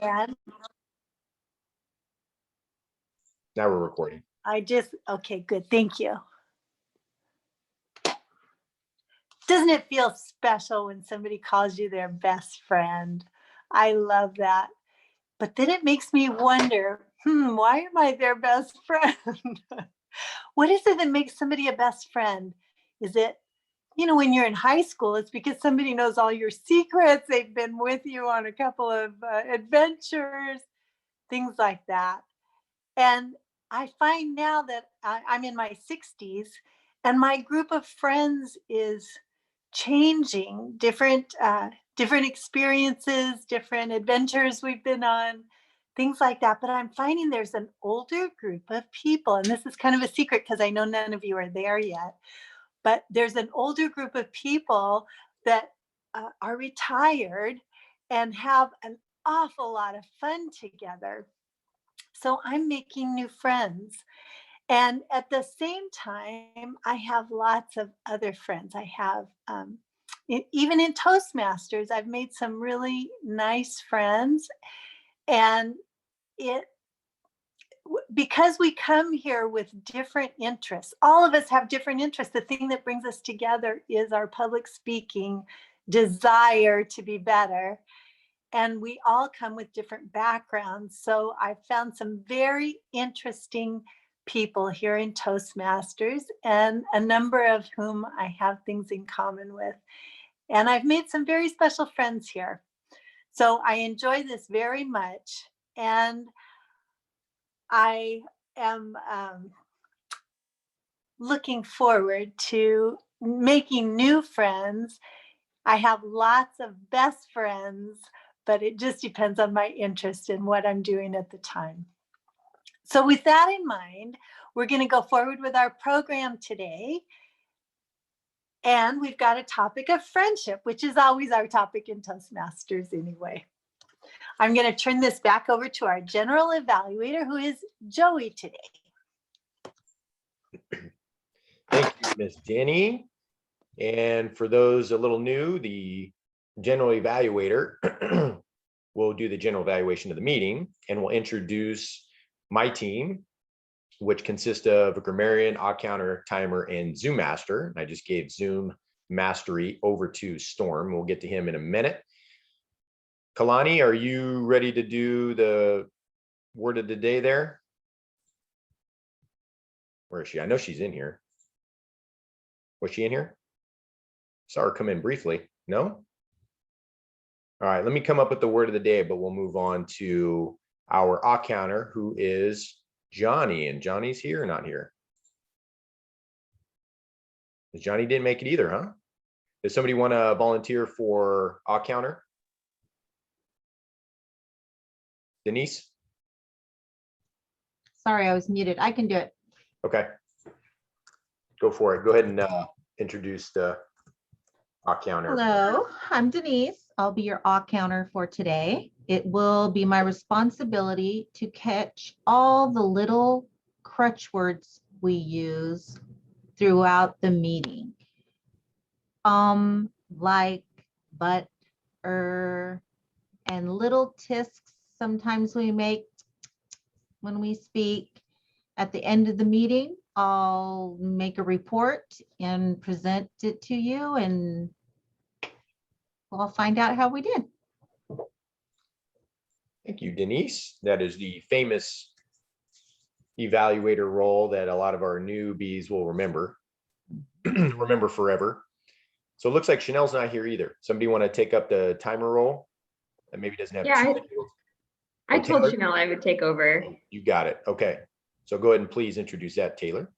And now we're recording. Okay, good. Thank you. Doesn't it feel special when somebody calls you their best friend? I love that. But then it makes me wonder, why am I their best friend? What is it that makes somebody a best friend? Is it, when you're in high school, it's because somebody knows all your secrets. They've been with you on a couple of adventures, things like that. And I find now that I'm in my 60s and my group of friends is changing, different experiences, different adventures we've been on, things like that. But I'm finding there's an older group of people, and this is kind of a secret because I know none of you are there yet, but there's an older group of people that are retired and have an awful lot of fun together. So I'm making new friends. And at the same time, I have lots of other friends. I have, even in Toastmasters, I've made some really nice friends. And because we come here with different interests, all of us have different interests. The thing that brings us together is our public speaking desire to be better. And we all come with different backgrounds. So I found some very interesting people here in Toastmasters, and a number of whom I have things in common with. And I've made some very special friends here. So I enjoy this very much. And I am looking forward to making new friends. I have lots of best friends, but it just depends on my interest in what I'm doing at the time. So with that in mind, we're going to go forward with our program today. And we've got a topic of friendship, which is always our topic in Toastmasters anyway. I'm going to turn this back over to our general evaluator, who is Joey today. Thank you, Miss Jenny. And for those a little new, the general evaluator will do the general evaluation of the meeting, and will introduce my team, which consists of a grammarian, odd counter, timer, and Zoom master. I just gave Zoom mastery over to Storm. We'll get to him in a minute. Kalani, are you ready to do the word of the day there? Where is she? I know she's in here. Was she in here? Saw her come in briefly. No? All right, let me come up with the word of the day, but we'll move on to our odd counter, who is Johnny. And Johnny's here or not here? Johnny didn't make it either, huh? Does somebody want to volunteer for odd counter? Denise? Sorry, I was muted. I can do it. Okay. Go for it. Go ahead and introduce the odd counter. Hello, I'm Denise. I'll be your odd counter for today. It will be my responsibility to catch all the little crutch words we use throughout the meeting. Like, but, and little tisks sometimes we make when we speak. At the end of the meeting, I'll make a report and present it to you, and we'll find out how we did. Thank you, Denise. That is the famous evaluator role that a lot of our newbies will remember, remember forever. So it looks like Chanel's not here either. Somebody want to take up the timer role that maybe doesn't have. Yeah, I told Chanel I would take over. You got it. Okay. So go ahead and please introduce that, Taylor.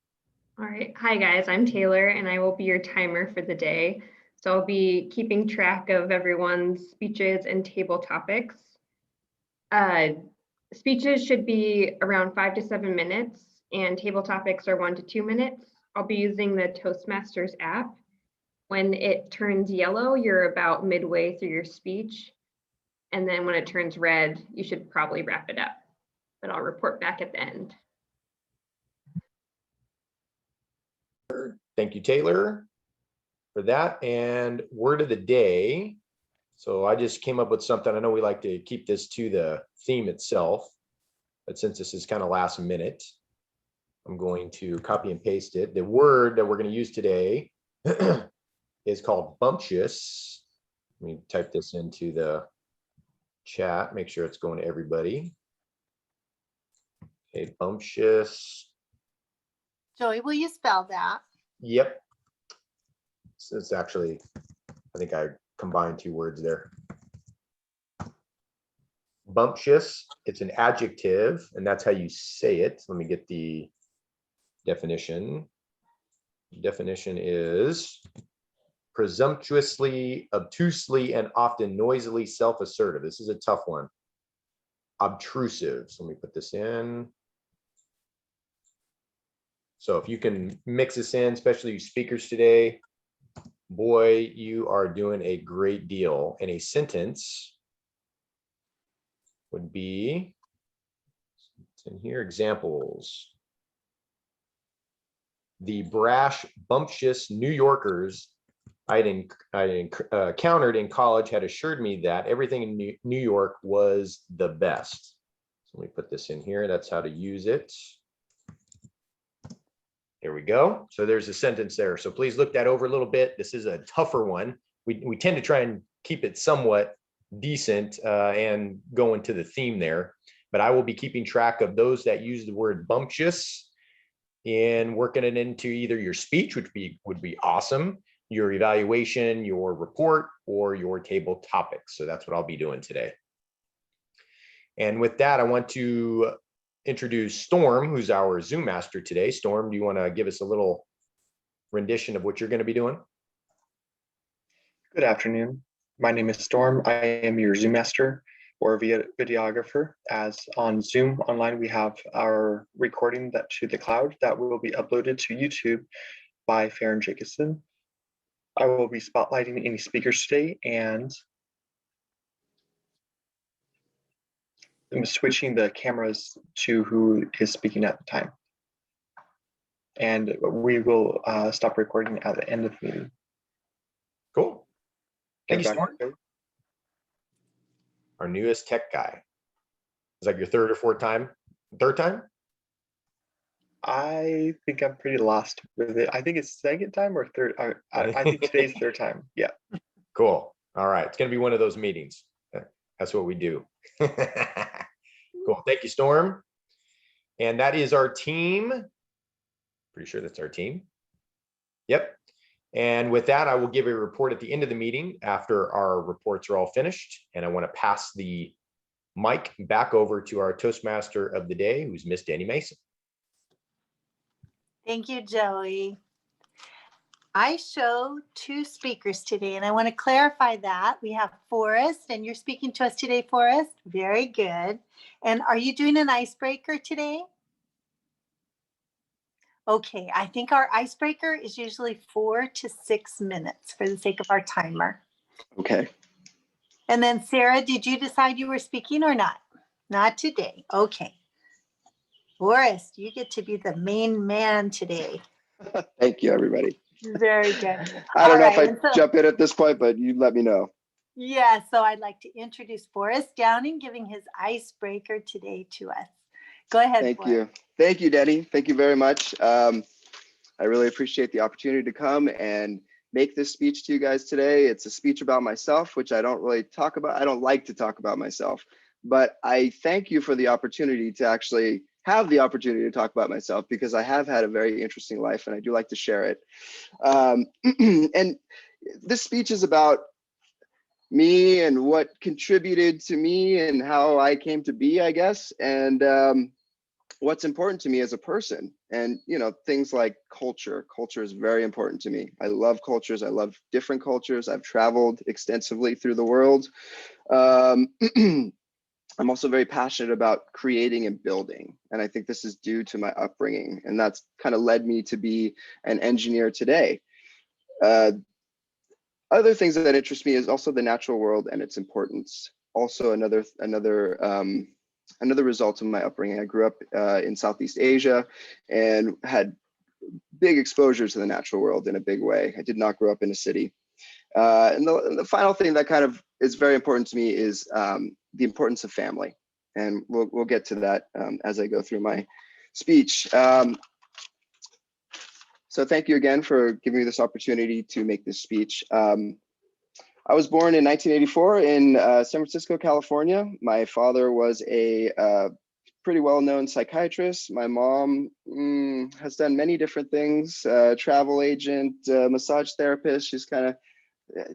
All right. Hi, guys. I'm Taylor, and I will be your timer for the day. So I'll be keeping track of everyone's speeches and table topics. Speeches should be around 5 to 7 minutes, and table topics are 1 to 2 minutes. I'll be using the Toastmasters app. When it turns yellow, you're about midway through your speech. And then when it turns red, you should probably wrap it up. But I'll report back at the end. Thank you, Taylor, for that. And word of the day So I just came up with something. I know we like to keep this to the theme itself, but since this is kind of last minute, I'm going to copy and paste it. The word that we're going to use today is called bumptious. Let me type this into the chat, make sure it's going to everybody. Okay, bumptious. Joey, will you spell that? Yep. So it's actually, I think I combined two words there. Bumptious, it's an adjective, and that's how you say it. Let me get the definition. Definition is presumptuously, obtusely, and often noisily self-assertive. This is a tough one. Obtrusive. So let me put this in. So if you can mix this in, especially you speakers today, boy, you are doing a great deal. And a sentence would be, it's in here, examples. The brash, bumptious New Yorkers I encountered in college had assured me that everything in New York was the best. So let me put this in here. That's how to use it. There we go. So there's a sentence there. So please look that over a little bit. This is a tougher one. We tend to try and keep it somewhat decent and go into the theme there. But I will be keeping track of those that use the word bumptious and working it into either your speech, which would be awesome, your evaluation, your report, or your table topics. So that's what I'll be doing today. And with that, I want to introduce Storm, who's our Zoom master today. Storm, do you want to give us a little rendition of what you're going to be doing? Good afternoon. My name is Storm. I am your Zoom master or videographer. As on Zoom online, we have our recording that to the cloud that will be uploaded to YouTube by Farron Jacobson. I will be spotlighting any speakers today, and I'm switching the cameras to who is speaking at the time. And we will stop recording at the end of the meeting. Cool. Thank you, Back Storm. to you. Our newest tech guy. Is that your third or fourth time? Third time? I think I'm pretty lost with it. I think it's second time or third. I think today's third time. Yeah. Cool. All right. It's going to be one of those meetings. That's what we do. Cool. Thank you, Storm. And that is our team. Pretty sure that's our team. Yep. And with that, I will give a report at the end of the meeting after our reports are all finished. And I want to pass the mic back over to our Toastmaster of the day, who's Miss Danny Mason. Thank you, Joey. I show two speakers today, and I want to clarify that. We have Forrest, and you're speaking to us today, Forrest. Very good. And are you doing an icebreaker today? Okay, I think our icebreaker is usually 4 to 6 minutes for the sake of our timer. Okay. And then Sarah, did you decide you were speaking or not? Not today. Okay. Forrest, you get to be the main man today. Thank you, everybody. Very good. I don't know All right, if I jump in at this point, but you let me know. Yeah, so I'd like to introduce Forrest Downing giving his icebreaker today to us. Go ahead, Thank Forrest. you. Thank you, Denny. Thank you very much. I really appreciate the opportunity to come and make this speech to you guys today. It's a speech about myself, which I don't really talk about. I don't like to talk about myself, but I thank you for the opportunity to actually have the opportunity to talk about myself, because I have had a very interesting life and I do like to share it. And this speech is about me and what contributed to me and how I came to be, I guess, and what's important to me as a person. And, you know, things like culture. Culture is very important to me. I love cultures. I love different cultures. I've traveled extensively through the world. I'm also very passionate about creating and building. And I think this is due to my upbringing. And that's kind of led me to be an engineer today. Other things that interest me is also the natural world and its importance. Also another result of my upbringing. I grew up in Southeast Asia and had big exposure to the natural world in a big way. I did not grow up in a city. And the final thing that kind of is very important to me is the importance of family. And we'll get to that as I go through my speech. So thank you again for giving me this opportunity to make this speech. I was born in 1984 in San Francisco, California. My father was a pretty well-known psychiatrist. My mom has done many different things, travel agent, massage therapist.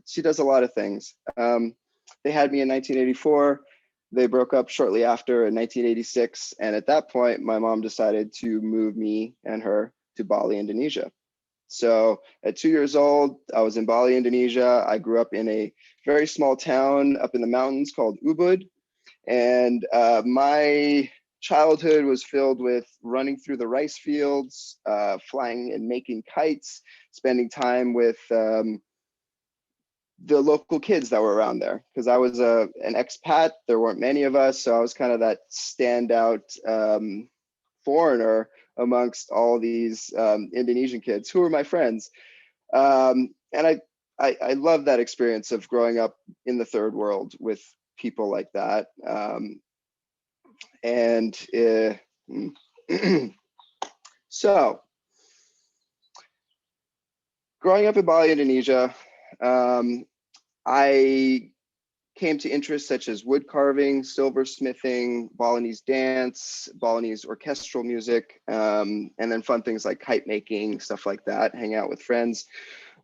She does a lot of things. They had me in 1984. They broke up shortly after in 1986. And at that point, my mom decided to move me and her to Bali, Indonesia. So at 2 years old, I was in Bali, Indonesia. I grew up in a very small town up in the mountains called Ubud. And my childhood was filled with running through the rice fields, flying and making kites, spending time with the local kids that were around there. Because I was an expat, there weren't many of us. So I was kind of that standout foreigner amongst all these Indonesian kids who were my friends. And I love that experience of growing up in the third world with people like that. So growing up in Bali, Indonesia, I came to interests such as wood carving, silversmithing, Balinese dance, Balinese orchestral music, and then fun things like kite making, stuff like that, hang out with friends.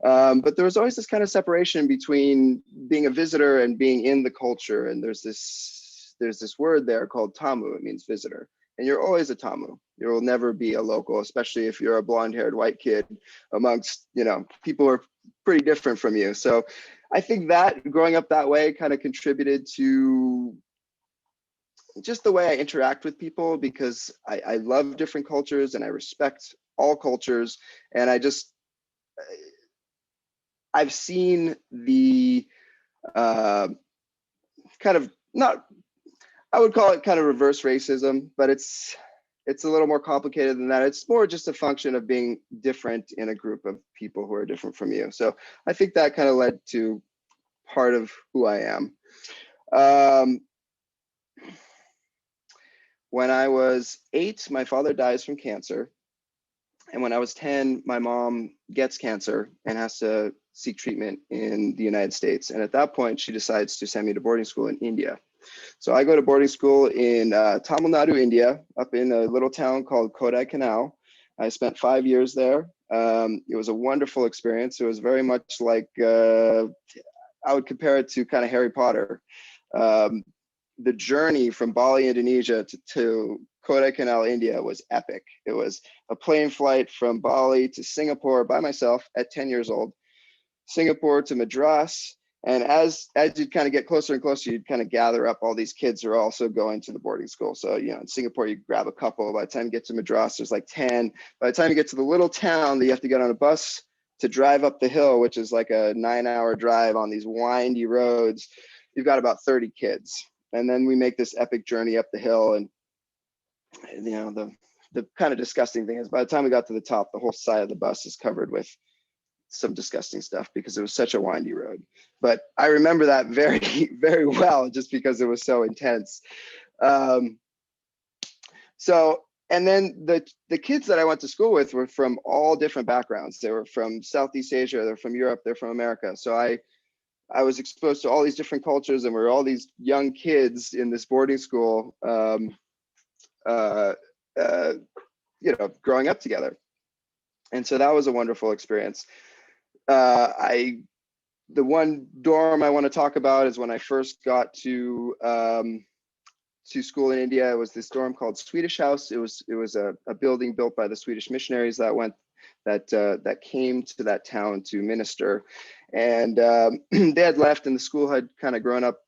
But there was always this kind of separation between being a visitor and being in the culture. And there's this word there called tamu. It means visitor. And you're always a tamu. You will never be a local, especially if you're a blonde-haired white kid amongst, people who are pretty different from you. So I think that growing up that way kind of contributed to just the way I interact with people, because I love different cultures and I respect all cultures. And I've seen the kind of, not, I would call it kind of reverse racism, but it's a little more complicated than that. It's more just a function of being different in a group of people who are different from you. So I think that kind of led to part of who I am. When I was 8, my father dies from cancer. And when I was 10, my mom gets cancer and has to seek treatment in the United States. And at that point, she decides to send me to boarding school in India. So I go to boarding school in Tamil Nadu, India, up in a little town called Kodaikanal. I spent 5 years there. It was a wonderful experience. It was very much like, I would compare it to kind of Harry Potter. The journey from Bali, Indonesia to Kodaikanal, India was epic. It was a plane flight from Bali to Singapore by myself at 10 years old, Singapore to Madras. And as you kind of get closer and closer, you'd kind of gather up all these kids who are also going to the boarding school. So, in Singapore, you grab a couple. By the time you get to Madras, there's like 10. By the time you get to the little town that you have to get on a bus to drive up the hill, which is like a 9-hour drive on these windy roads, you've got about 30 kids. And then we make this epic journey up the hill. And, the kind of disgusting thing is by the time we got to the top, the whole side of the bus is covered with some disgusting stuff because it was such a windy road. But I remember that very, very well, just because it was so intense. And then the kids that I went to school with were from all different backgrounds. They were from Southeast Asia, they're from Europe, they're from America. So I was exposed to all these different cultures, and we were all these young kids in this boarding school, growing up together. And so that was a wonderful experience. The one dorm I want to talk about is when I first got to school in India. It was this dorm called Swedish House. It was a building built by the Swedish missionaries that came to that town to minister. And they had left, and the school had kind of grown up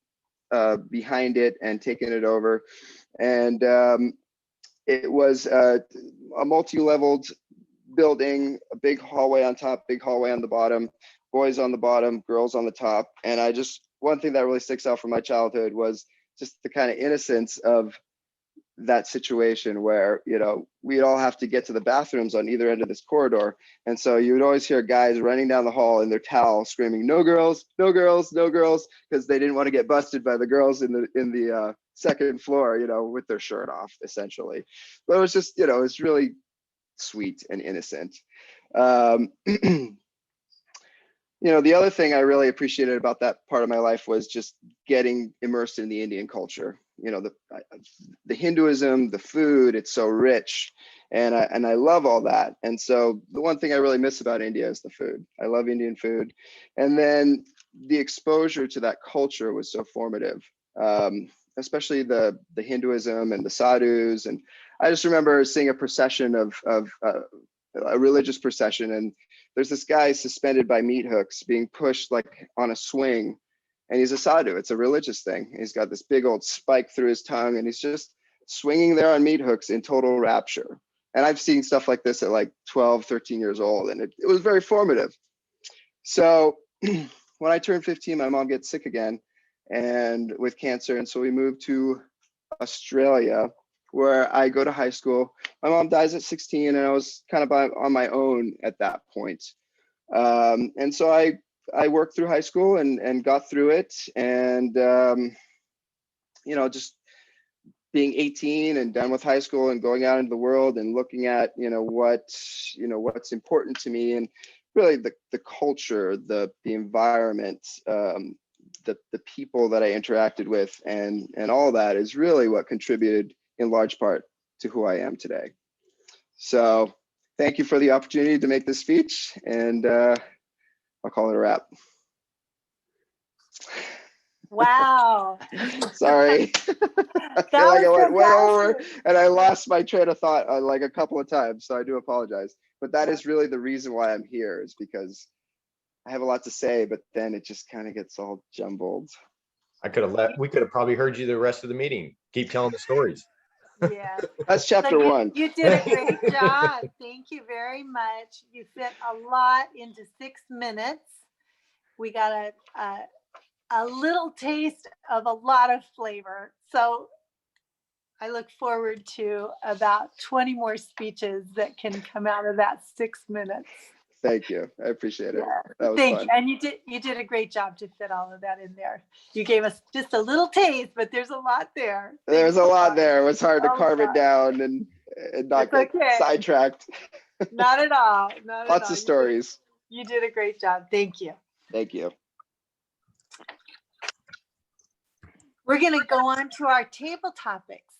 behind it and taken it over. And it was a multi-leveled building, a big hallway on top, big hallway on the bottom, boys on the bottom, girls on the top. And one thing that really sticks out from my childhood was just the kind of innocence of that situation where, you know, we'd all have to get to the bathrooms on either end of this corridor. And so you would always hear guys running down the hall in their towel screaming, "No girls, no girls, no girls," because they didn't want to get busted by the girls in the second floor, you know, with their shirt off, essentially. But it was just, you know, it's really sweet and innocent. You know, the other thing I really appreciated about that part of my life was just getting immersed in the Indian culture. You know, the Hinduism, the food, it's so rich, and I love all that. And so the one thing I really miss about India is the food. I love Indian food, and then the exposure to that culture was so formative, especially the Hinduism and the sadhus. And I just remember seeing a procession of a religious procession, and there's this guy suspended by meat hooks being pushed like on a swing, and he's a sadhu. It's a religious thing. He's got this big old spike through his tongue, and he's just swinging there on meat hooks in total rapture. And I've seen stuff like this at like 12, 13 years old, and it was very formative. So when I turned 15, my mom gets sick again and with cancer, and so we moved to Australia, where I go to high school. My mom dies at 16, and I was kind of on my own at that point. And so I worked through high school and got through it. And, you know, just being 18 and done with high school and going out into the world and looking at, what's important to me, and really the culture, the environment, the people that I interacted with, and all that is really what contributed in large part to who I am today. So thank you for the opportunity to make this speech, and I'll call it a wrap. Wow. Sorry. I feel like I went way over and I lost my train of thought like a couple of times, so I do apologize. But that is really the reason why I'm here, is because I have a lot to say, but then it just kind of gets all jumbled. We could have probably heard you the rest of the meeting. Keep telling the stories. Yeah. That's chapter one. You did a great job. Thank you very much. You fit a lot into 6 minutes. We got a little taste of a lot of flavor. So I look forward to about 20 more speeches that can come out of that 6 minutes. Thank you. I appreciate it. Yeah. That was Thank fun. you. And you did a great job to fit all of that in there. You gave us just a little taste, but there's a lot there. There's a lot there. It was hard to carve it down and not get sidetracked. Not at all. Lots of stories. You did a great job. Thank you. Thank you. We're going to go on to our table topics.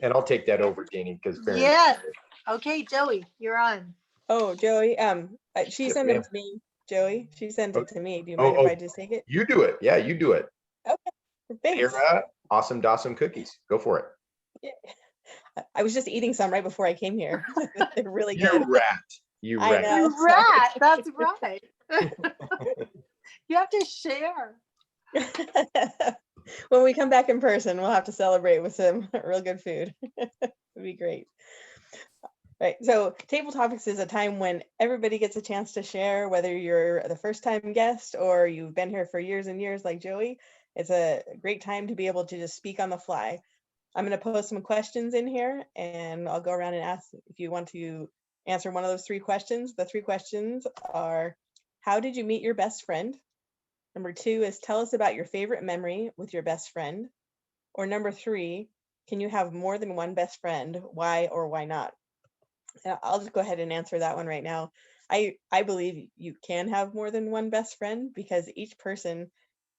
And I'll take that over, Jeannie, because yes. Okay, Joey, you're on. Oh, Joey, she sent it to me. Joey, she sent it to me. Do you mind if I just take it? You do it. Yeah, you do it. Okay, thanks. Awesome Dawson cookies. Go for it. Yeah. I was just eating some right before I came here. They're really good. You rat. You rat. You rat. That's right. You have to share. When we come back in person, we'll have to celebrate with some real good food. It'd be great. Right, so table topics is a time when everybody gets a chance to share, whether you're the first time guest or you've been here for years and years like Joey. It's a great time to be able to just speak on the fly. I'm going to post some questions in here, and I'll go around and ask if you want to answer one of those 3 questions. The 3 questions are: how did you meet your best friend? Number 2 is, tell us about your favorite memory with your best friend. Or number 3, can you have more than one best friend? Why or why not? I'll just go ahead and answer that one right now. I believe you can have more than one best friend, because each person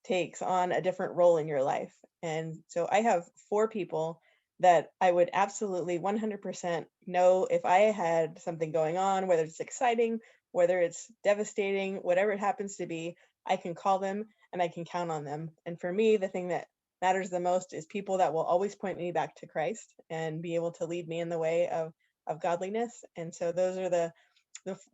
takes on a different role in your life. And so I have 4 people that I would absolutely 100% know if I had something going on, whether it's exciting, whether it's devastating, whatever it happens to be, I can call them and I can count on them. And for me, the thing that matters the most is people that will always point me back to Christ and be able to lead me in the way of godliness. And so those are the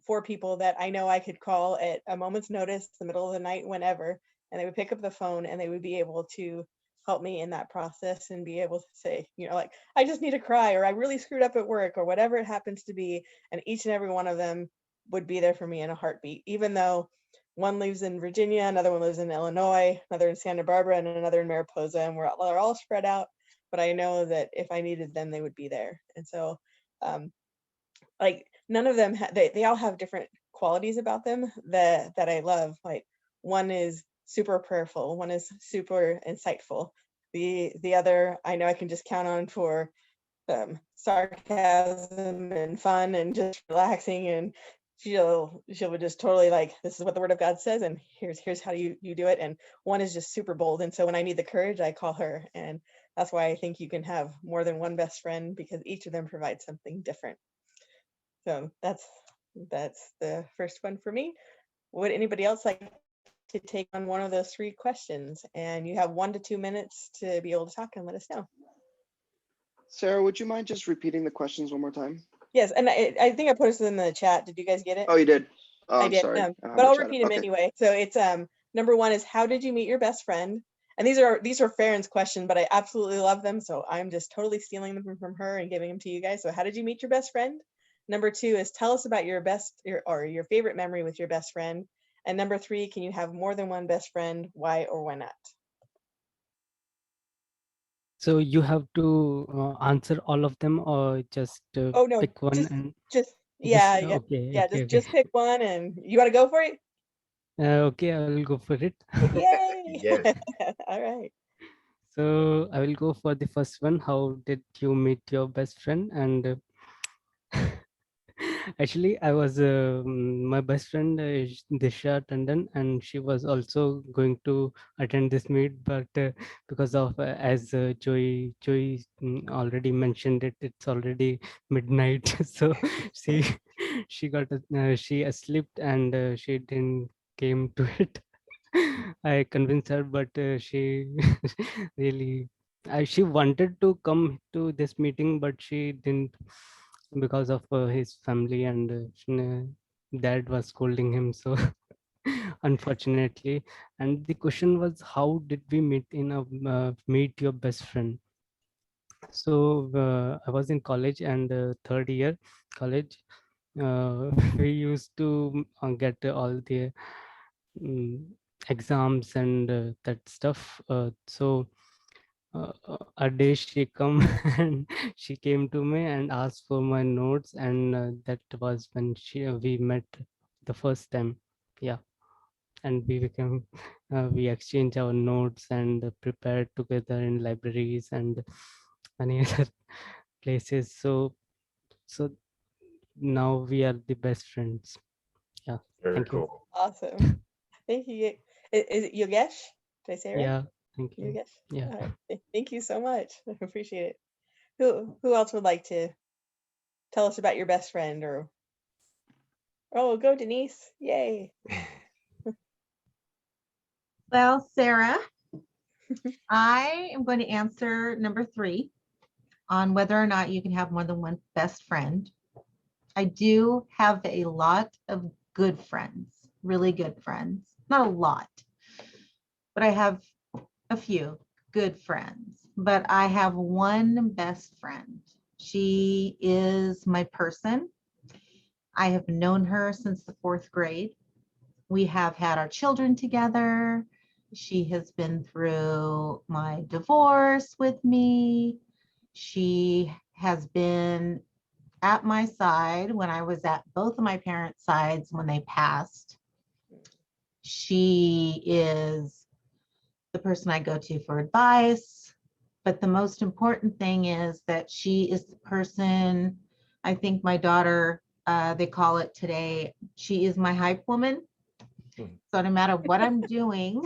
4 people that I know I could call at a moment's notice, the middle of the night, whenever, and they would pick up the phone and they would be able to help me in that process and be able to say, like, I just need to cry, or I really screwed up at work, or whatever it happens to be. And each and every one of them would be there for me in a heartbeat, even though one lives in Virginia, another one lives in Illinois, another in Santa Barbara, and another in Mariposa, and we're all spread out. but I know that if I needed them, they would be there. And so, like, none of them, they all have different qualities about them that I love. Like, one is super prayerful, one is super insightful. The other, I know I can just count on for sarcasm and fun and just relaxing, and she'll just totally like, this is what the word of God says, and here's how you do it. And one is just super bold, and so when I need the courage, I call her. And that's why I think you can have more than one best friend, because each of them provides something different. So that's the first one for me. Would anybody else like to take on one of those 3 questions? And you have 1 to 2 minutes to be able to talk and let us know. Sarah, would you mind just repeating the questions one more time? Yes, and I think I posted them in the chat. Did you guys get it? Oh, you did? Oh, I I'm did, sorry. but I'll repeat them anyway. So it's number 1 is, how did you meet your best friend? And these are Farron's questions, but I absolutely love them, so I'm just totally stealing them from her and giving them to you guys. So how did you meet your best friend? Number 2 is, tell us about your favorite memory with your best friend. And number 3, can you have more than one best friend? Why or why not? So you have to answer all of them, or just Oh no, pick one just and yeah, okay, yeah. okay, Just pick one, and you want to go for it? okay, I will go for it. Yay! Yes. All right. So I will go for the first one. How did you meet your best friend? And actually, I was my best friend Disha Tandon, and she was also going to attend this meet, but because of as Joy already mentioned it, it's already midnight, so she got she asleep, and she didn't came to it. I convinced her, but she really she wanted to come to this meeting, but she didn't because of his family, and dad was scolding him, so unfortunately. And the question was, how did we meet meet your best friend? So I was in college, and third year college. We used to get all the exams and that stuff. So a day she come and she came to me and asked for my notes, and that was when we met the first time. Yeah, and we became we exchanged our notes and prepared together in libraries and many other places. So now we are the best friends. Yeah, Very thank you. cool. Awesome. Thank you. Is it Yogesh? Did I say it right? Yeah, thank you. Yogesh? Yeah. All right. Thank you so much. I appreciate it. Who else would like to tell us about your best friend? Or oh, go Denise. Yay. Well, Sarah, I am going to answer number 3 on whether or not you can have more than one best friend. I do have a lot of good friends, really good friends. Not a lot, but I have a few good friends. But I have one best friend. She is my person. I have known her since the 4th grade. We have had our children together. She has been through my divorce with me. She has been at my side when I was at both of my parents' sides when they passed. She is the person I go to for advice. But the most important thing is that she is the person, I think my daughter, they call it today, she is my hype woman. So no matter what I'm doing,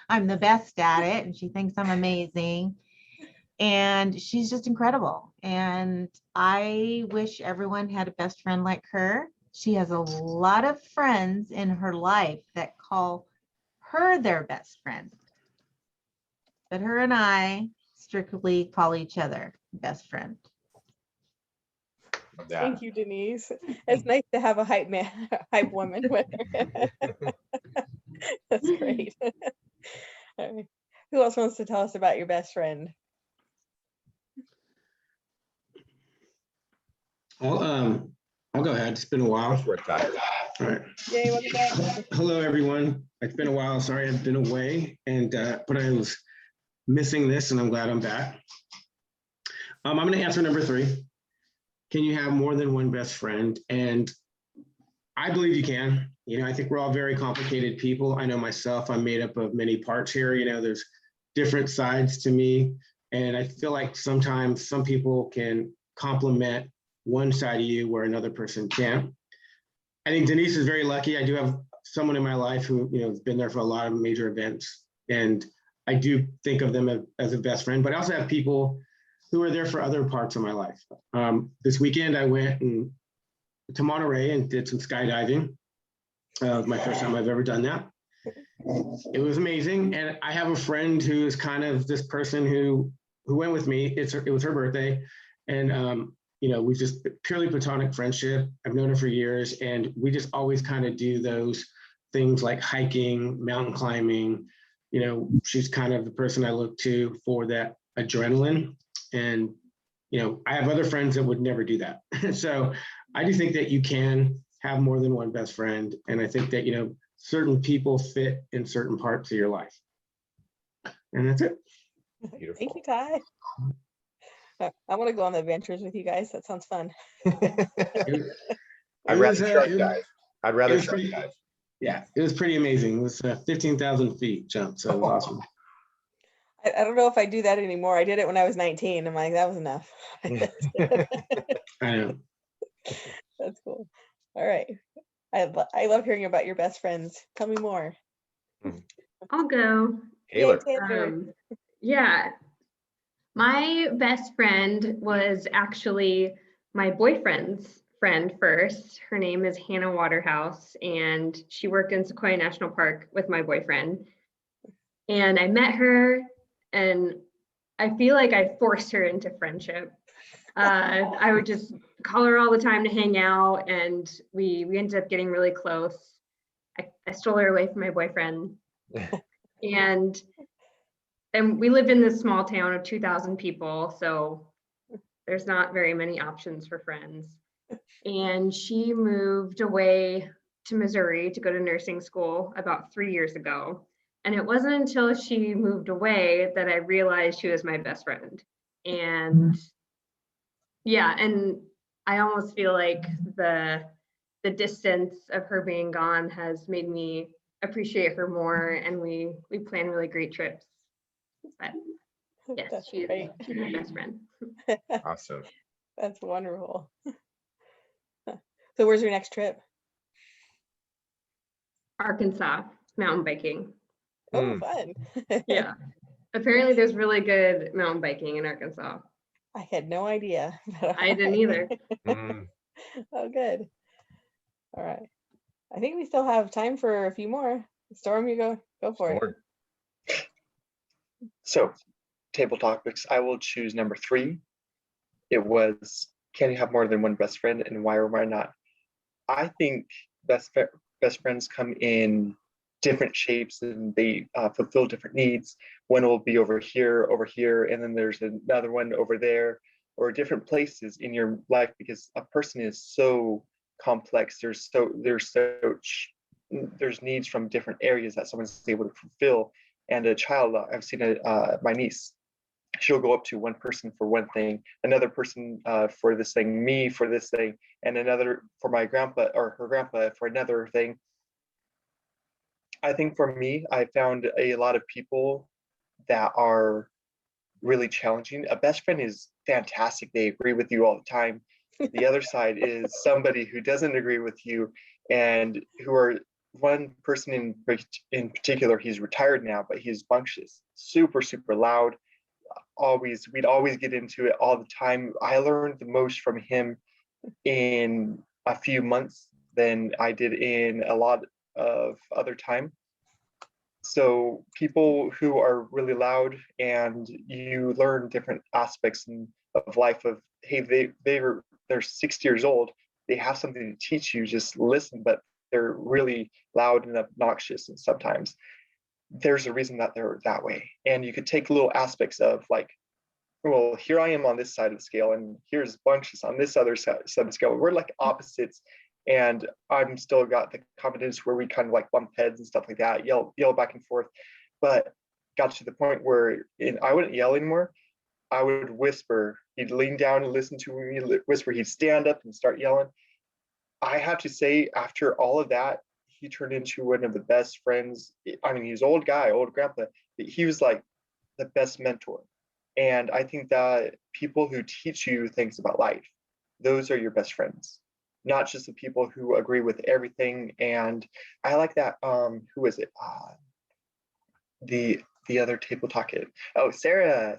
I'm the best at it, and she thinks I'm amazing. And she's just incredible. And I wish everyone had a best friend like her. She has a lot of friends in her life that call her their best friend. But her and I strictly call each other best friend. Yeah. Thank you, Denise. It's nice to have a hype woman with her. That's great. All right. Who else wants to tell us about your best friend? I'll go ahead. It's been a while. That's what I- All right. Yay, welcome back. Hello, everyone. It's been a while. Sorry, I've been away, and but I was missing this, and I'm glad I'm back. I'm going to answer number 3. Can you have more than one best friend? And I believe you can. I think we're all very complicated people. I know myself, I'm made up of many parts here. There's different sides to me. And I feel like sometimes some people can complement one side of you where another person can't. I think Denise is very lucky. I do have someone in my life who, has been there for a lot of major events. And I do think of them as a best friend, but I also have people who are there for other parts of my life. This weekend, I went to Monterey and did some skydiving. My first time I've ever done that. It was amazing. And I have a friend who is kind of this person who went with me. It was her birthday. And, we just purely platonic friendship. I've known her for years. And we just always kind of do those things like hiking, mountain climbing. She's kind of the person I look to for that adrenaline. And, I have other friends that would never do that. So I do think that you can have more than one best friend. And I think that, certain people fit in certain parts of your life. And that's it. Beautiful. Thank you, Ty. I want to go on adventures with you guys. That sounds fun. I'd rather shark dive. I'd rather was shark pretty- dive. Yeah, it was pretty amazing. It was 15,000 feet jump. So it was awesome. I don't know if I do that anymore. I did it when I was 19. I'm like, that was enough. I know. That's cool. All right. I love hearing about your best friends. Tell me more. I'll go. Taylor. Yay, Taylor. Yeah. My best friend was actually my boyfriend's friend first. Her name is Hannah Waterhouse, and she worked in Sequoia National Park with my boyfriend. And I met her, and I feel like I forced her into friendship. I would just call her all the time to hang out, and we ended up getting really close. I stole her away from my boyfriend. and we live in this small town of 2,000 people, so there's not very many options for friends. And she moved away to Missouri to go to nursing school about 3 years ago. And it wasn't until she moved away that I realized she was my best friend. And yeah, and I almost feel like the distance of her being gone has made me appreciate her more, and we plan really great trips. But yes, That's she's great. my best friend. Awesome. That's wonderful. So where's your next trip? Arkansas, mountain biking. Oh, fun. Yeah. Apparently there's really good mountain biking in Arkansas. I had no idea. I didn't either. Oh, good. All right. I think we still have time for a few more. Storm, you go for it. So, table topics, I will choose number 3. It was, can you have more than one best friend, and why or why not? I think best friends come in different shapes, and they fulfill different needs. One will be over here, and then there's another one over there, or different places in your life, because a person is so complex. There's needs from different areas that someone's able to fulfill. And a child, I've seen my niece, she'll go up to one person for one thing, another person for this thing, me for this thing, and another for my grandpa or her grandpa for another thing. I think for me, I found a lot of people that are really challenging. A best friend is fantastic. They agree with you all the time. The other side is somebody who doesn't agree with you, and who are one person in particular. He's retired now, but he's bumptious, super loud. We'd always get into it all the time. I learned the most from him in a few months than I did in a lot of other time. So people who are really loud, and you learn different aspects of life of, hey, they're 60 years old, they have something to teach you, just listen, but they're really loud and obnoxious, and sometimes there's a reason that they're that way. And you could take little aspects of, like, well, here I am on this side of the scale, and here's bunches on this other side of the scale. We're like opposites, and I'm still got the confidence where we kind of like bump heads and stuff like that, yell back and forth. But got to the point where I wouldn't yell anymore. I would whisper. He'd lean down and listen to me whisper. He'd stand up and start yelling. I have to say, after all of that, he turned into one of the best friends. I mean, he's old guy, old grandpa, but he was like the best mentor. And I think that people who teach you things about life, those are your best friends, not just the people who agree with everything. And I like that. Who is it? The other table talk kid. Oh, Sarah,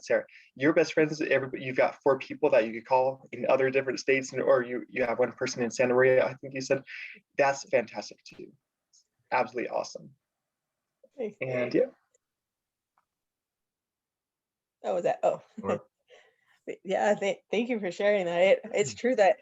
your best friends, everybody, you've got 4 people that you could call in other different states, or you have one person in Santa Maria, I think you said. That's fantastic too. Absolutely awesome. And yeah. Oh, was that? Oh, Or- yeah. Thank you for sharing that. It's true that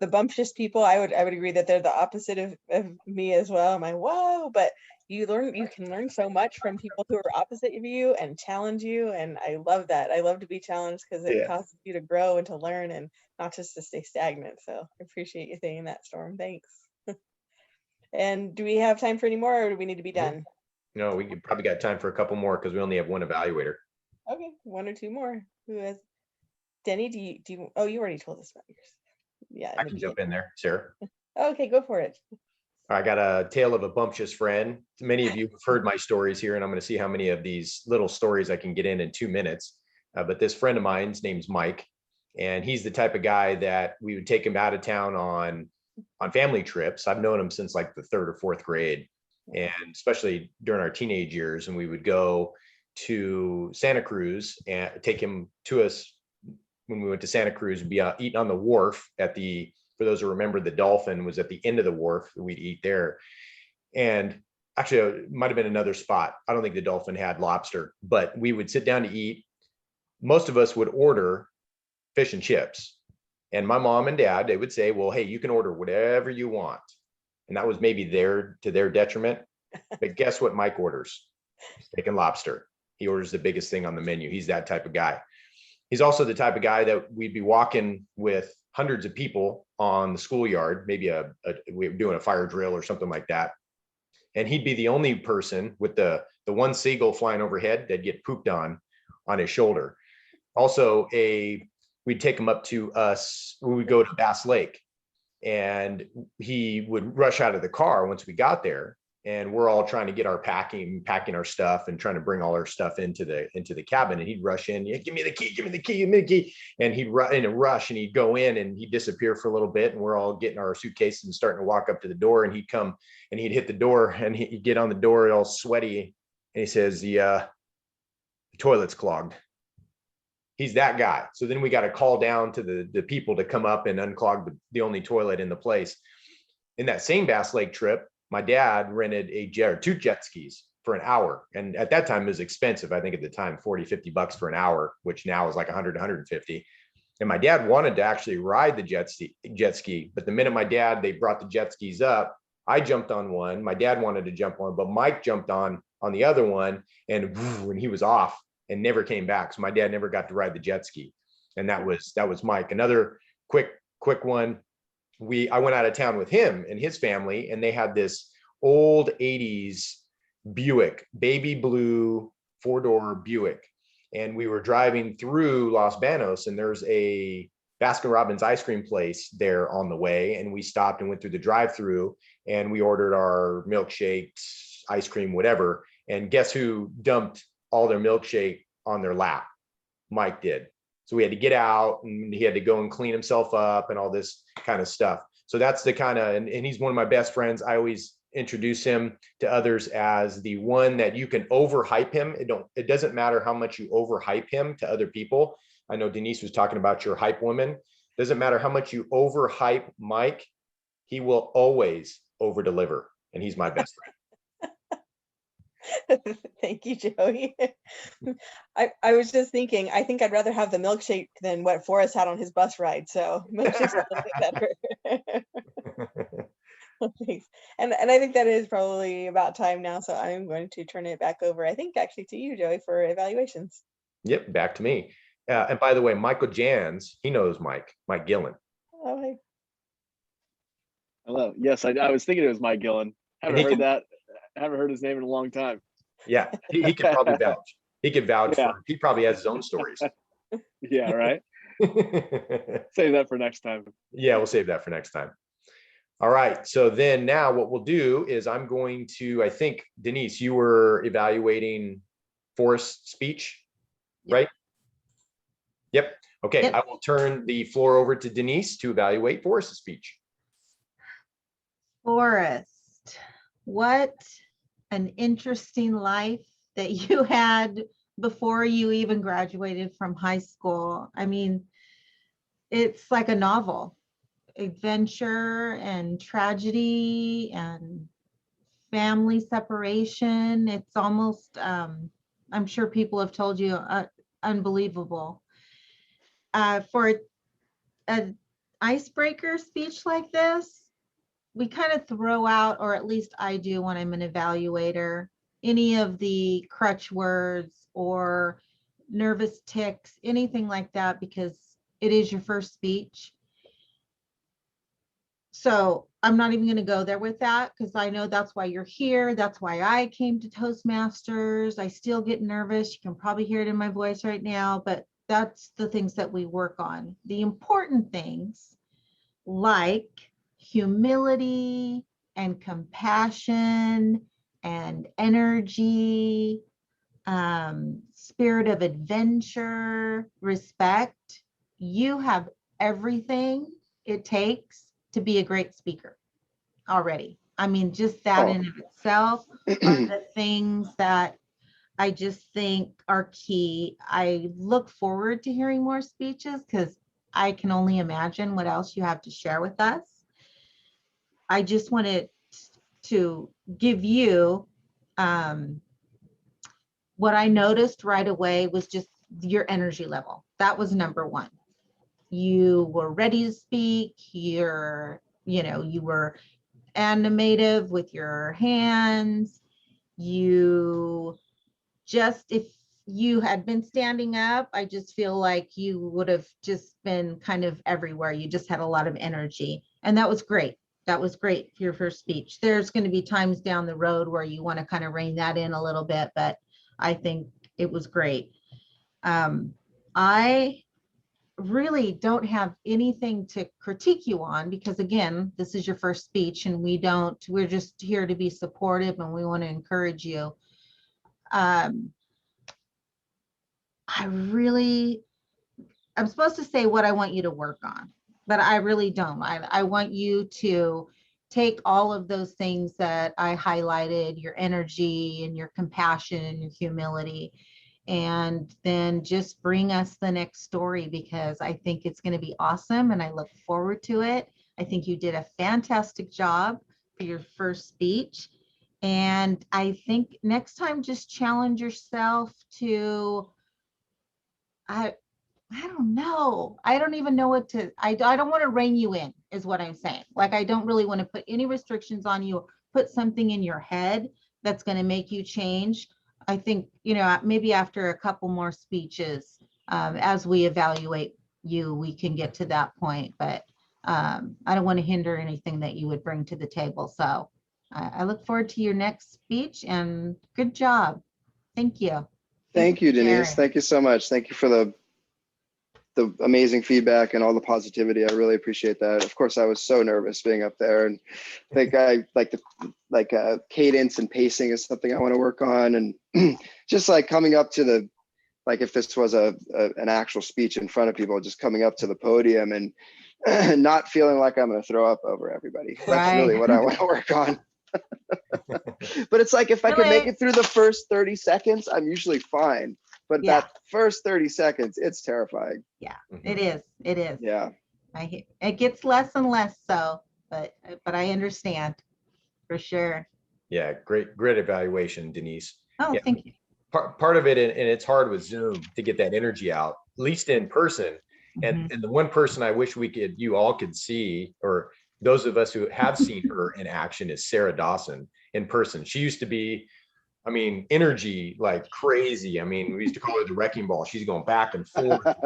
the bumptious people, I would agree that they're the opposite of me as well. I'm like, whoa, but you can learn so much from people who are opposite of you and challenge you. And I love that. I love to be challenged because it Yeah. causes you to grow and to learn and not just to stay stagnant. So I appreciate you saying that, Storm. Thanks. And do we have time for any more, or do we need to be done? No, we probably got time for a couple more because we only have one evaluator. Okay, 1 or 2 more. Who has? Denny, do you? Oh, you already told us about yours. Yeah. I can jump in there, Sarah. Okay, go for it. I got a tale of a bumptious friend. Many of you have heard my stories here, and I'm going to see how many of these little stories I can get in 2 minutes. But this friend of mine's name's Mike, and he's the type of guy that we would take him out of town on family trips. I've known him since like the 3rd or 4th grade, and especially during our teenage years. And we would go to Santa Cruz and take him to us when we went to Santa Cruz and be eating on the wharf for those who remember, the Dolphin was at the end of the wharf. We'd eat there. And actually, it might have been another spot. I don't think the Dolphin had lobster, but we would sit down to eat. Most of us would order fish and chips. And my mom and dad, they would say, well, hey, you can order whatever you want. And that was maybe to their detriment. But guess what Mike orders? Steak and lobster. He orders the biggest thing on the menu. He's that type of guy. He's also the type of guy that we'd be walking with hundreds of people on the schoolyard, maybe we were doing a fire drill or something like that. And he'd be the only person with the one seagull flying overhead that'd get pooped on his shoulder. Also, we'd take him up to us, we would go to Bass Lake, and he would rush out of the car once we got there. And we're all trying to get our packing our stuff and trying to bring all our stuff into the cabin. And he'd rush in, yeah, give me the key, give me the key, give me the key. And he'd run in a rush, and he'd go in and he'd disappear for a little bit. And we're all getting our suitcases and starting to walk up to the door. And he'd come and he'd hit the door, and he'd get on the door all sweaty. And he says, the toilet's clogged. He's that guy. So then we got to call down to the people to come up and unclog the only toilet in the place. In that same Bass Lake trip, my dad rented 2 jet skis for an hour. And at that time it was expensive. I think at the time, $40-50 for an hour, which now is like 100-150. And my dad wanted to actually ride the jet ski. But the minute they brought the jet skis up, I jumped on one. My dad wanted to jump on, but Mike jumped on the other one, and he was off and never came back. So my dad never got to ride the jet ski. And that was Mike. Another quick one. I went out of town with him and his family, and they had this old 80s Buick, baby blue 4-door Buick. And we were driving through Los Banos, and there's a Baskin Robbins ice cream place there on the way. And we stopped and went through the drive-through, and we ordered our milkshakes, ice cream, whatever. And guess who dumped all their milkshake on their lap? Mike did. So we had to get out, and he had to go and clean himself up and all this kind of stuff. So that's the kind of, and he's one of my best friends. I always introduce him to others as the one that you can overhype him. It doesn't matter how much you overhype him to other people. I know Denise was talking about your hype woman. Doesn't matter how much you overhype Mike, he will always over deliver. And he's my best friend. Thank you, Joey. I was just thinking, I think I'd rather have the milkshake than what Forrest had on his bus ride. So milkshake's a little bit better. Thanks. And I think that is probably about time now. So I'm going to turn it back over, I think actually to you, Joey, for evaluations. Yep, back to me. And by the way, Michael Jans, he knows Mike Gillen. Oh, hey. Hello. Yes, I was thinking it was Mike Gillen. Haven't heard that. I haven't heard his name in a long time. Yeah, he could probably vouch. He could vouch Yeah. he probably has his own stories. Yeah, right. Save that for next time. Yeah, we'll save that for next time. All right. So then now what we'll do is I'm going to, I think, Denise, you were evaluating Forrest's speech, right? Yep. Okay. Yep. I will turn the floor over to Denise to evaluate Forrest's speech. Forrest, what an interesting life that you had before you even graduated from high school. I mean, it's like a novel, adventure and tragedy and family separation. It's almost, I'm sure people have told you, unbelievable. For an icebreaker speech like this, we kind of throw out, or at least I do when I'm an evaluator, any of the crutch words or nervous tics, anything like that, because it is your first speech. So I'm not even going to go there with that, because I know that's why you're here. That's why I came to Toastmasters. I still get nervous. You can probably hear it in my voice right now, but that's the things that we work on. The important things like humility and compassion and energy, spirit of adventure, respect. You have everything it takes to be a great speaker already. I mean, just that in of itself are the things that I just think are key. I look forward to hearing more speeches because I can only imagine what else you have to share with us. I just wanted to give you what I noticed right away was just your energy level. That was number one. You were ready to speak. You were animative with your hands. You just, if you had been standing up, I just feel like you would have just been kind of everywhere. You just had a lot of energy, and that was great. That was great for your first speech. There's going to be times down the road where you want to kind of rein that in a little bit, but I think it was great. I really don't have anything to critique you on, because again, this is your first speech and we're just here to be supportive and we want to encourage you. I'm supposed to say what I want you to work on, but I really don't. I want you to take all of those things that I highlighted, your energy and your compassion and your humility, and then just bring us the next story, because I think it's going to be awesome and I look forward to it. I think you did a fantastic job for your first speech. And I think next time, just challenge yourself to, I don't know. I don't even know what to, I don't want to rein you in, is what I'm saying. Like, I don't really want to put any restrictions on you, put something in your head that's going to make you change. I think, maybe after a couple more speeches, as we evaluate you, we can get to that point. But I don't want to hinder anything that you would bring to the table. So I look forward to your next speech, and good job. Thank you. Thank you, Denise. Sharon. Thank you so much. Thank you for the amazing feedback and all the positivity. I really appreciate that. Of course, I was so nervous being up there, and I think I like cadence and pacing is something I want to work on, and just like coming up to like if this was an actual speech in front of people, just coming up to the podium and not feeling like I'm going to throw up over everybody. That's really what I want to work on. But it's like, if I can make it through the first 30 seconds, I'm usually fine. But that first 30 seconds, it's terrifying. Yeah, it is. It is. Yeah. It gets less and less so, but I understand for sure. Yeah, great evaluation, Denise. Oh, yeah, thank you. Part of it, and it's hard with Zoom to get that energy out, at least in person. And the one person I wish you all could see, or those of us who have seen her in action, is Sarah Dawson in person. She used to be, energy like crazy. We used to call her the wrecking ball. She's going back and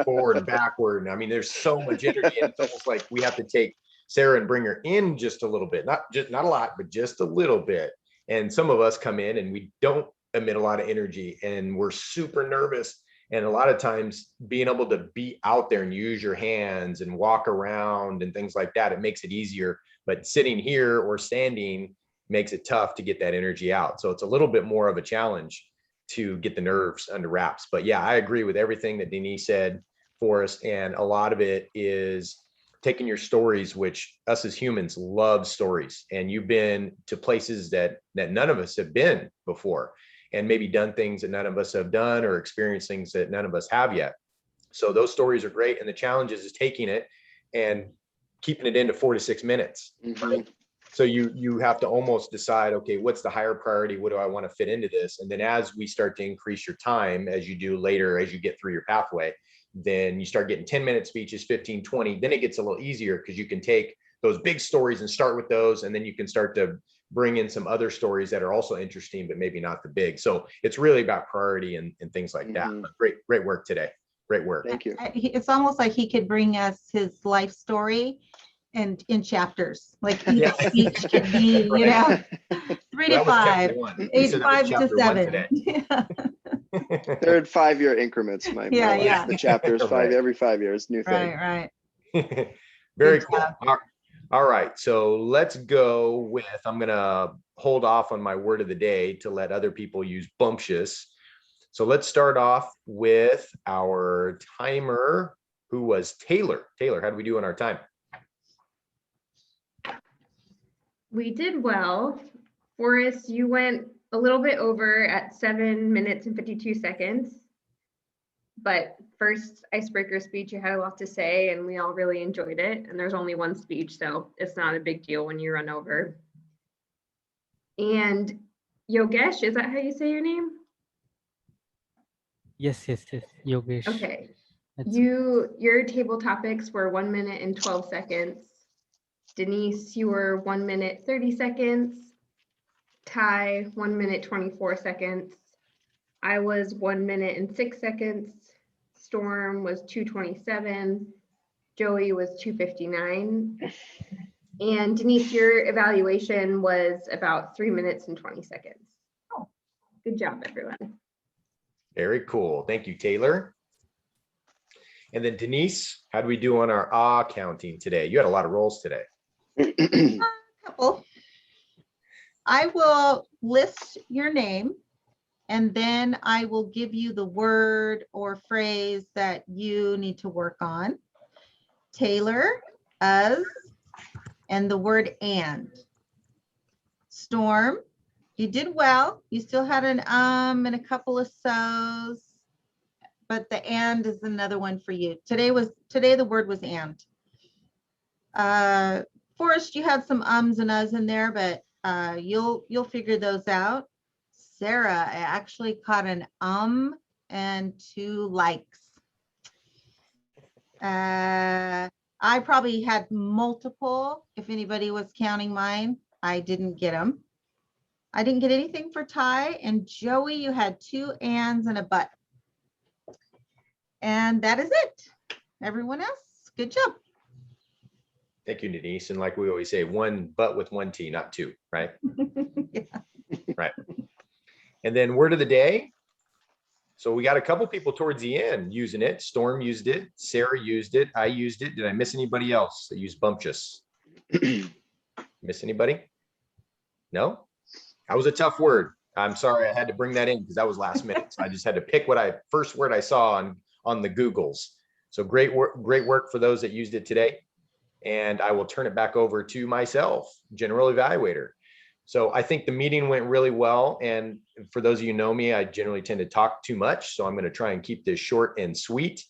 forward and backward. And there's so much energy, and it's almost like we have to take Sarah and bring her in just a little bit, not a lot, but just a little bit. And some of us come in and we don't emit a lot of energy, and we're super nervous. And a lot of times being able to be out there and use your hands and walk around and things like that, it makes it easier. But sitting here or standing makes it tough to get that energy out. So it's a little bit more of a challenge to get the nerves under wraps. But yeah, I agree with everything that Denise said for us. And a lot of it is taking your stories, which us as humans love stories. And you've been to places that none of us have been before, and maybe done things that none of us have done, or experienced things that none of us have yet. So those stories are great. And the challenge is taking it and keeping it into 4 to 6 minutes. Right? So you have to almost decide, okay, what's the higher priority? What do I want to fit into this? And then as we start to increase your time, as you do later, as you get through your pathway, then you start getting 10-minute speeches, 15, 20. Then it gets a little easier because you can take those big stories and start with those. And then you can start to bring in some other stories that are also interesting, but maybe not the big. So it's really about priority and things like that. But great work today. Great work. Thank you. It's almost like he could bring us his life story and in chapters, like each speech could be, you know, 3 to 5, age 5 to 7. Yeah. They're in 5-year increments. My life, the chapters every 5 years, new thing. Right. Very cool. All right, so let's go with, I'm gonna hold off on my word of the day to let other people use bumptious. So let's start off with our timer, who was Taylor. Taylor, how did we do on our time? We did well. Forrest, you went a little bit over at 7 minutes and 52 seconds. But first icebreaker speech, you had a lot to say and we all really enjoyed it. And there's only one speech, so it's not a big deal when you run over. And Yogesh, is that how you say your name? Yes, Yogesh. Okay. Your table topics were 1 minute and 12 seconds. Denise, you were 1 minute, 30 seconds. Ty, 1 minute, 24 seconds. I was 1 minute and 6 seconds. Storm was 2:27. Joey was 2:59. And Denise, your evaluation was about 3 minutes and 20 seconds. Oh, good job, everyone. Very cool. Thank you, Taylor. And then Denise, how do we do on our counting today? You had a lot of rolls today. A couple. I will list your name and then I will give you the word or phrase that you need to work on. Taylor, us, and the word and. Storm, you did well. You still had an and a couple of so's, but the and is another one for you. Today the word was and. Forrest, you had some ums and uhs in there, but you'll figure those out. Sarah, I actually caught an and 2 likes. I probably had multiple. If anybody was counting mine, I didn't get them. I didn't get anything for Ty. And Joey, you had 2 ands and a but. And that is it. Everyone else, good job. Thank you, Denise. And like we always say, 1 but with 1 T, not 2, right? Yeah. Right. And then word of the day. So we got a couple people towards the end using it. Storm used it. Sarah used it. I used it. Did I miss anybody else that used bumptious? Miss anybody? No? That was a tough word. I'm sorry I had to bring that in because that was last minute. So I just had to pick first word I saw on the Googles. So great work for those that used it today. And I will turn it back over to myself, General Evaluator. So I think the meeting went really well. And for those of you who know me, I generally tend to talk too much. So I'm going to try and keep this short and sweet.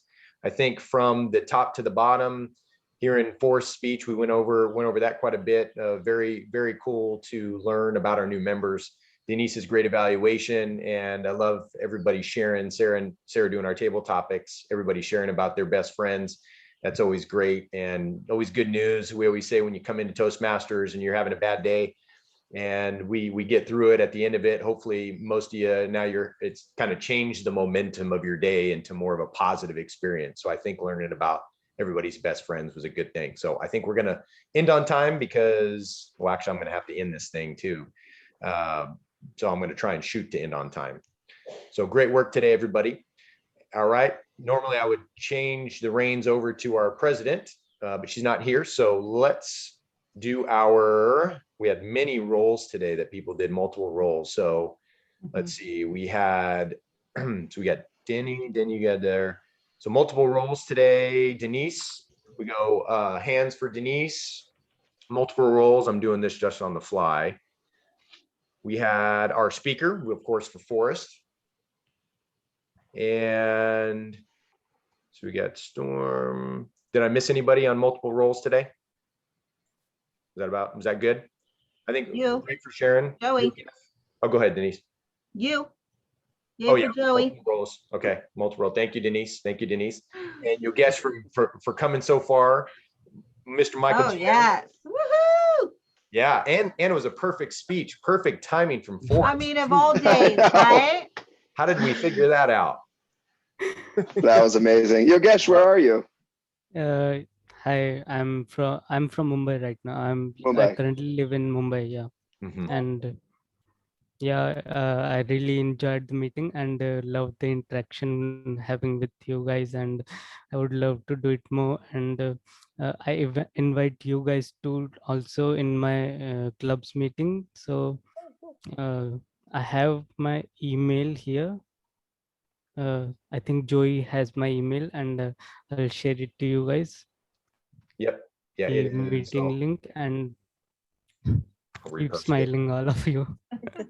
I think from the top to the bottom, here in Forrest's speech, we went over that quite a bit. Very, very cool to learn about our new members. Denise's great evaluation. And I love everybody sharing, Sarah doing our table topics, everybody sharing about their best friends. That's always great and always good news. We always say when you come into Toastmasters and you're having a bad day, and we get through it at the end of it. Hopefully most of you now it's kind of changed the momentum of your day into more of a positive experience. So I think learning about everybody's best friends was a good thing. So I think we're going to end on time because, well, actually I'm going to have to end this thing too. So I'm going to try and shoot to end on time. So great work today, everybody. All right. Normally I would change the reins over to our president, but she's not here. So let's do we had many roles today that people did, multiple roles. So let's see, we had, so we got Denny you got there. So multiple roles today. Denise, we go hands for Denise, multiple roles. I'm doing this just on the fly. We had our speaker, of course, for Forrest. And so we got Storm. Did I miss anybody on multiple roles today? Was that good? I think You. great for Sharon. Joey. Oh, go ahead, Denise. You. Oh, Yay yeah, for Joey. multiple roles. Okay, multiple roles. Thank you, Denise. Thank you, Denise. And you'll guess for coming so far, Mr. Michael. Oh, yes. Woohoo! Yeah, and it was a perfect speech, perfect timing from Forrest. I mean, of all days, right? How did we figure that out? That was amazing. Yogesh, where are you? Hi, I'm from Mumbai right now. I Mumbai. currently live in Mumbai, yeah. Mhm. And yeah, I really enjoyed the meeting and love the interaction having with you guys, and I would love to do it more. And invite you guys to also in my club's meeting. So I have my email here. I think Joey has my email, and I'll share it to you guys. Yep. Yeah, The it is. meeting So link, and I'll keep repost it. smiling, all of you.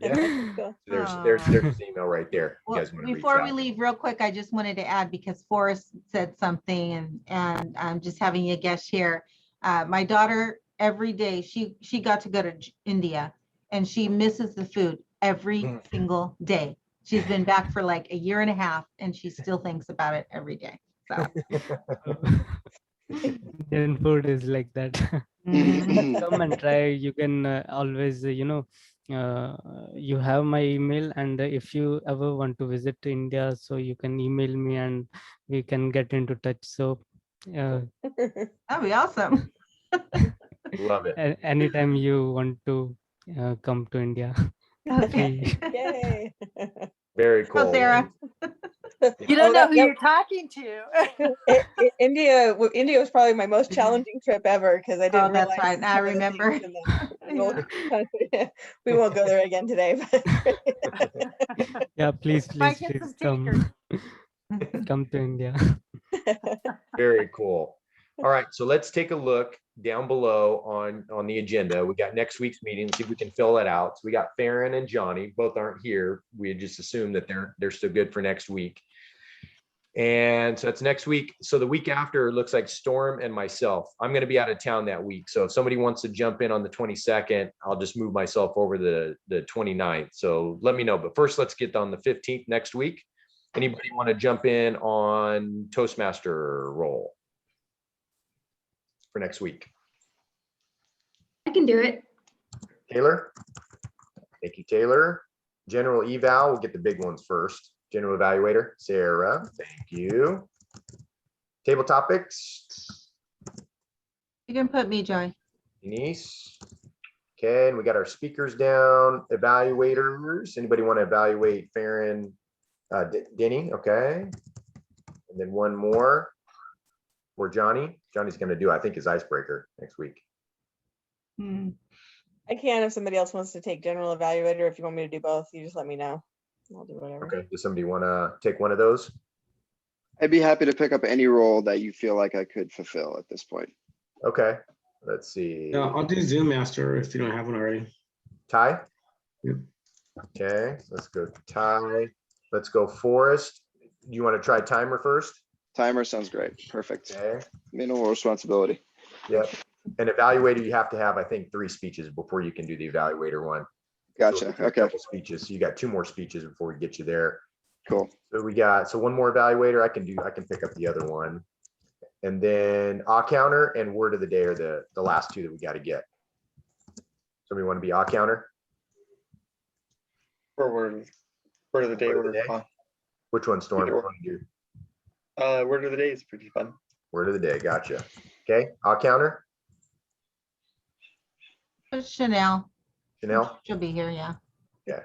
Yeah. Cool. There's his email right there. You Well, guys want to reach before we out. leave, real quick, I just wanted to add, because Forrest said something, and I'm just having you guess here. My daughter, every day, she got to go to India, and she misses the food every single day. She's been back for like a year and a half, and she still thinks about it every day. So Indian food is like that. Come and try. You can always, you have my email, and if you ever want to visit India, so you can email me and we can get into touch. So that'd be awesome. Love it. anytime you want to come to India, Okay. free. Yay. Very Oh, cool. Sarah. You don't Oh, know who you're talking to. India was probably my most challenging trip ever because I didn't Oh, that's realize right. I some of the remember. things in we won't go there again today. Yeah, please, Might please, get please some takers. come to India. Very cool. All right, so let's take a look down below on the agenda. We got next week's meeting. See if we can fill that out. So we got Farron and Johnny. Both aren't here. We had just assumed that they're still good for next week. And so that's next week. So the week after, it looks like Storm and myself. I'm going to be out of town that week. So if somebody wants to jump in on the 22nd, I'll just move myself over the 29th. So let me know. But first, let's get on the 15th next week. Anybody want to jump in on Toastmaster role for next week? I can do it. Taylor? Thank you, Taylor. General eval, we'll get the big ones first. General evaluator, Sarah, thank you. Table topics, You can put me, Joy. Denise. Okay, and we got our speakers down. Evaluators, anybody want to evaluate Farron? Denny, okay. And then one more for Johnny. Johnny's going to do, I think, his icebreaker next week. I can if somebody else wants to take general evaluator. If you want me to do both, you just let me know. I'll do whatever. Okay, does somebody want to take one of those? I'd be happy to pick up any role that you feel like I could fulfill at this point. Okay, let's see. I'll do Zoom Master if you don't have one already. Ty? Yep. Okay, let's go Ty. Let's go Forrest. Do you want to try timer first? Timer sounds great. Perfect. Okay. Minimal responsibility. Yep. An evaluator, you have to have, I think, 3 speeches before you can do the evaluator one. Gotcha. So a Okay, couple speeches. So you got 2 more speeches before we get you there. cool. So we got, so one more evaluator. I can pick up the other one. And then counter and word of the day are the last 2 that we got to get. Somebody want to be counter? Or word of the day. Word of the day? Which one, Storm? Either You or. want to do? Word of the day is pretty fun. Word of the day. Gotcha. Okay. Counter. Put Chanel. Chanel. She'll be here, yeah. Okay.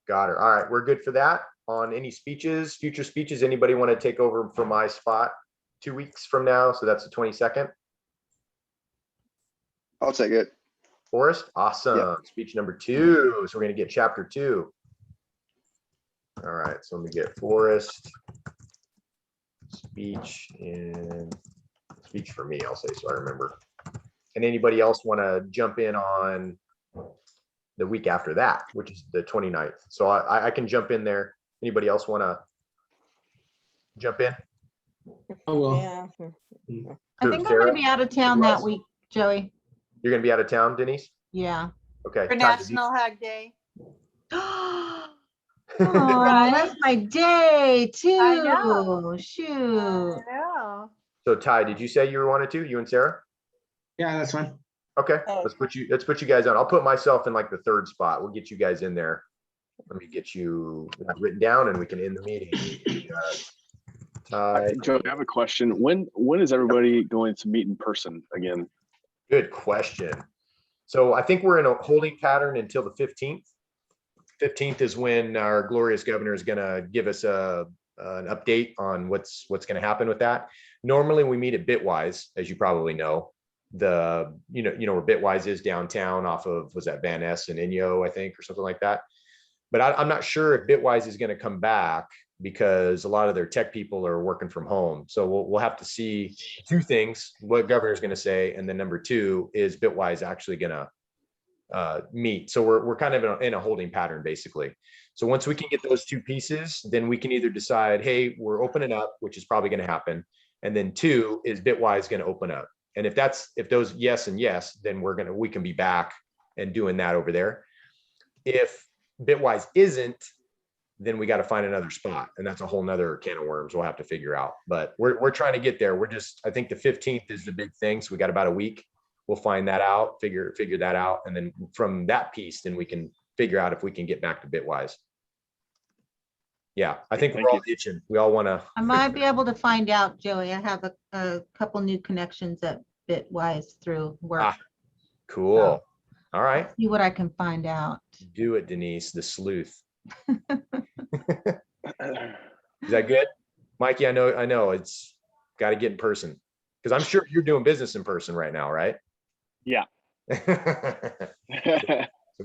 Got her. All right. We're good for that. on any speeches, future speeches? Anybody want to take over for my spot 2 weeks from now? So that's the 22nd. I'll take it. Forrest, awesome. Speech number 2. So we're going to get chapter 2. All right, so let me get Forrest speech and speech for me, I'll say, so I remember. And anybody else want to jump in on the week after that, which is the 29th? So I can jump in there. Anybody else want to jump in? Oh, well. Yeah. I Who, think I'm Sarah? gonna be out of town Who that else? week, Joey. You're going to be out of town, Denise? Yeah. Okay. For Todd, did you- National Hug Day. Oh, Right? that's my day I know. too. Shoot. I know. So Ty, did you say you wanted to, you and Sarah? Yeah, that's fine. Okay, Oh. let's put you guys on. I'll put myself in like the 3rd spot. We'll get you guys in there. Let me get you written down and we can end the meeting. Ty, Joe, I have a question. When is everybody going to meet in person again? good question. So I think we're in a holding pattern until the 15th. 15th is when our glorious governor is going to give us an update on what's going to happen with that. Normally we meet at Bitwise, as you probably know. The you know where Bitwise is downtown off of, was that Van Ness and Inyo, I think, or something like that. But I'm not sure if Bitwise is going to come back because a lot of their tech people are working from home. So we'll have to see 2 things: what governor's going to say, and then number 2 is Bitwise actually going to meet. So we're kind of in a holding pattern basically. So once we can get those 2 pieces, then we can either decide, hey, we're opening up, which is probably going to happen, and then 2 is Bitwise going to open up. And if those yes and yes, then we can be back and doing that over there. If Bitwise isn't, then we got to find another spot, and that's a whole nother can of worms we'll have to figure out. But we're trying to get there. I think the 15th is the big thing. So we got about a week. We'll find that out, figure that out, and then from that piece, then we can figure out if we can get back to Bitwise. Yeah, I think Thank we're all you. itching. We all want to. I might be able to find out, Joey. I have a couple new connections at Bitwise through work. Ah, cool. All right, See what I can find out. do it, Denise, the sleuth. Is that good, Mikey? I know it's got to get in person, because I'm sure you're doing business in person right now, right? Yeah. So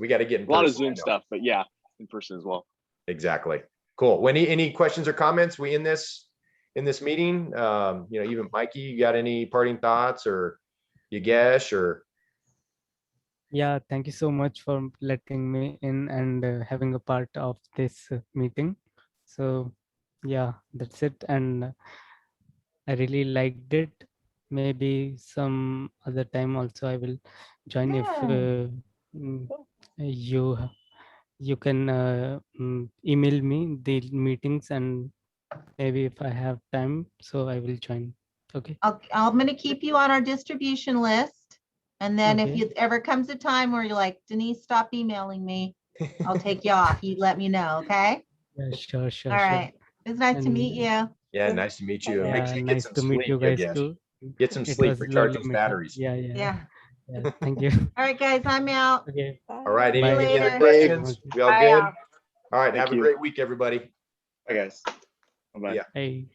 we got to get in A lot of person, I Zoom know. stuff, but yeah, in person as well. Exactly. Cool. When any questions or comments we in this meeting? Even Mikey, you got any parting thoughts, or Yogesh, or? Yeah, thank you so much for letting me in and having a part of this meeting. So yeah, that's it. And I really liked it. Maybe some other time also I will join if mm, you can email me the meetings, and maybe if I have time, so I will join. Okay. I'm gonna keep you on our distribution list. And then if Okay. it ever comes a time where you're like, Denise, stop emailing me, I'll take you off. You let me know, okay? Yeah, sure, sure, All sure. right. It's nice to And meet you. Yeah, nice to meet you. Make yeah, sure you get nice some to meet sleep, you guys Yogesh. too. Get some It sleep, was recharge lovely those meeting. batteries. Yeah. Yeah. Thank you. All right, guys, I'm out. Okay. All right, Bye. any other later. questions? We all Bye, good? all. All right, Thank have a you. great week, everybody. Hi, guys. Bye-bye. Yeah. Hey.